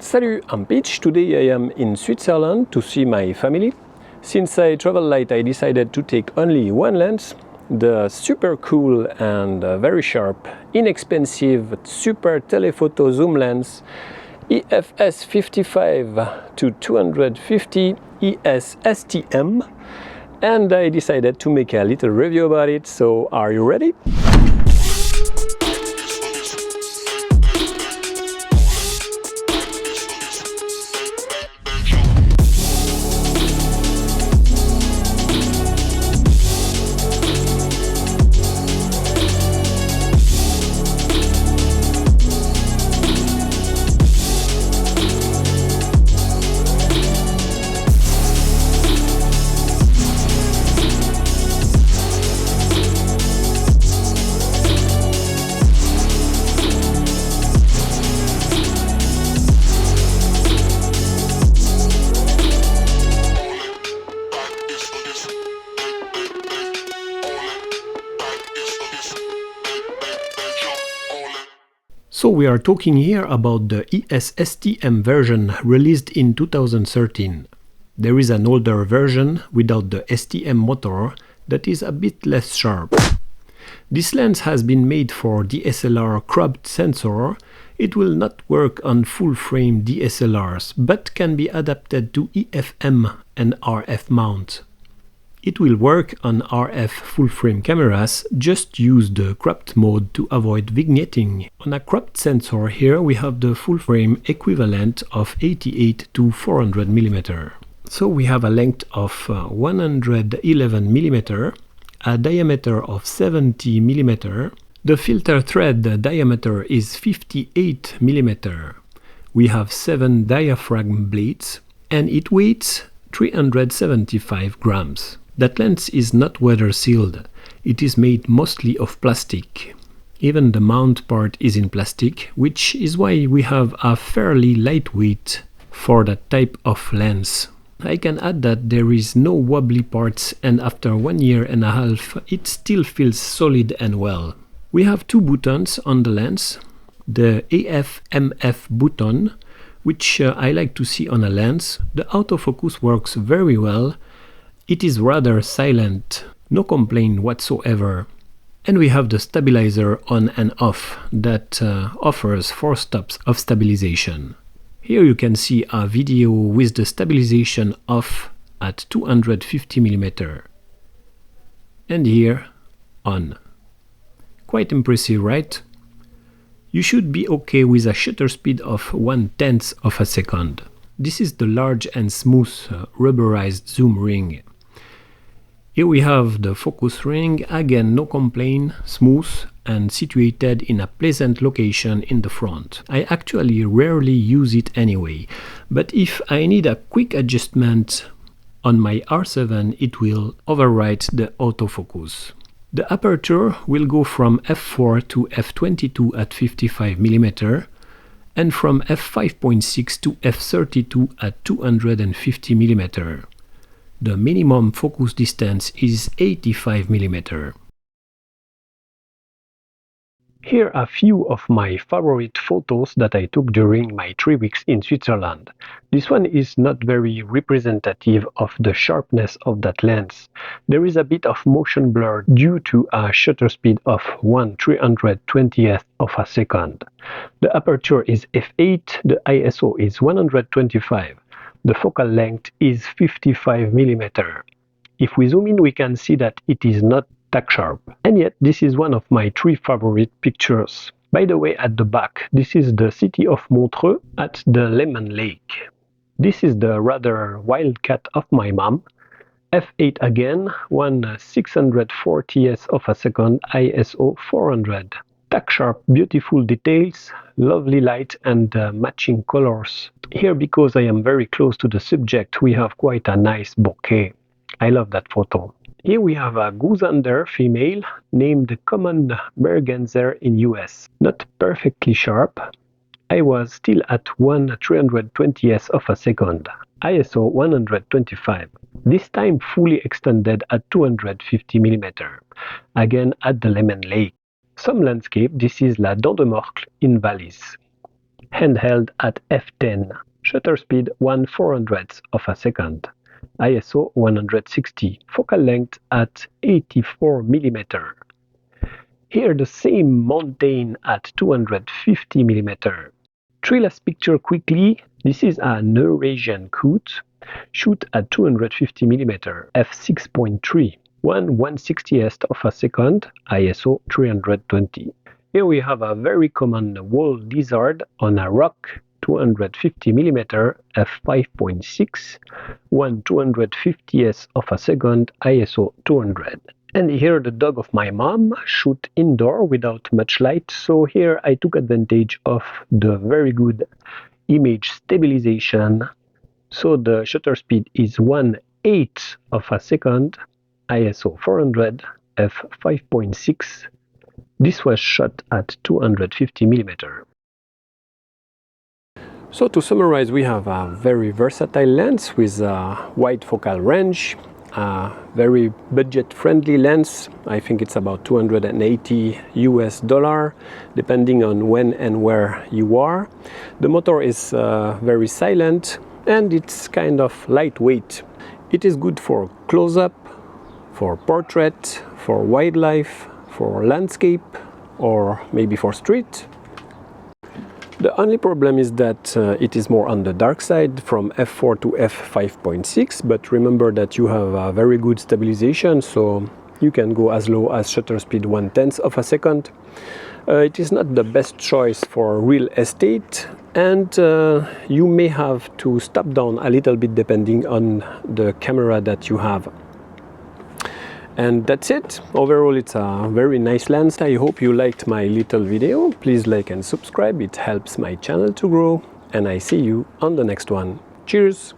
Salut, I'm Peach. Today I am in Switzerland to see my family. Since I travel light, I decided to take only one lens, the super cool and very sharp, inexpensive super telephoto zoom lens EF-S 55-250 IS STM, and I decided to make a little review about it. So are you ready? So we are talking here about the ES STM version released in 2013. There is an older version without the STM motor that is a bit less sharp. This lens has been made for DSLR cropped sensor. It will not work on full-frame DSLRs, but can be adapted to EFM and RF mount. It will work on RF full-frame cameras, just use the cropped mode to avoid vignetting. On a cropped sensor here we have the full-frame equivalent of 88 to 400 mm. So we have a length of 111 mm, a diameter of 70 mm. The filter thread diameter is 58 mm. We have 7 diaphragm blades and it weighs 375 grams. That lens is not weather sealed. It is made mostly of plastic. Even the mount part is in plastic, which is why we have a fairly lightweight for that type of lens. I can add that there is no wobbly parts, and after 1 year and a half it still feels solid and well. We have 2 buttons on the lens. The AF/MF button, which I like to see on a lens. The autofocus works very well. It is rather silent, no complaint whatsoever. And we have the stabilizer on and off that offers 4 stops of stabilization. Here you can see a video with the stabilization off at 250 mm. And here on. Quite impressive, right? You should be okay with a shutter speed of 1/10 of a second. This is the large and smooth rubberized zoom ring. Here we have the focus ring, again no complaint, smooth and situated in a pleasant location in the front. I actually rarely use it anyway, but if I need a quick adjustment on my R7 it will override the autofocus. The aperture will go from f4 to f22 at 55 mm and from f5.6 to f32 at 250 mm. The minimum focus distance is 85 mm. Here are a few of my favorite photos that I took during my 3 weeks in Switzerland. This one is not very representative of the sharpness of that lens. There is a bit of motion blur due to a shutter speed of 1/320th of a second. The aperture is f8, the ISO is 125. The focal length is 55 mm. If we zoom in we can see that it is not that sharp. And yet this is one of my 3 favorite pictures. By the way, at the back, this is the city of Montreux at the Leman lake. This is the rather wild cat of my mom. f8 again, 1/640th of a second, ISO 400. Tack sharp, beautiful details, lovely light and matching colors. Here, because I am very close to the subject, we have quite a nice bokeh. I love that photo. Here we have a goosander female named common merganser in US. Not perfectly sharp. I was still at 1/320th of a second. ISO 125. This time fully extended at 250 mm. Again at the Leman lake. Some landscape, this is La Dent de Morcle in Valais. handheld at f10, shutter speed 1/400th of a second, ISO 160, focal length at 84 mm. Here the same montain at 250 mm. Three last picture quickly. This is an Eurasian coot, shoot at 250 mm, f6.3, 1/160th of a second, ISO 320. Here we have a very common wall lizard on a rock, 250 mm, f5.6, 1/250th of a second, ISO 200. And here the dog of my mom shoot indoor without much light, so here I took advantage of the very good image stabilization. So the shutter speed is 1/8 of a second, ISO 400, f5.6. This was shot at 250 mm. So to summarize, we have a very versatile lens with a wide focal range, a very budget-friendly lens. I think it's about $280 US, depending on when and where you are. The motor is very silent and it's kind of lightweight. It is good for close-up, for portrait, for wildlife, for landscape, or maybe for street. The only problem is that it is more on the dark side from f4 to f5.6, but remember that you have a very good stabilization, so you can go as low as shutter speed 1/10th of a second. It is not the best choice for real estate, and you may have to stop down a little bit depending on the camera that you have. And that's it. Overall, it's a very nice lens. I hope you liked my little video. Please like and subscribe. It helps my channel to grow. And I see you on the next one. Cheers!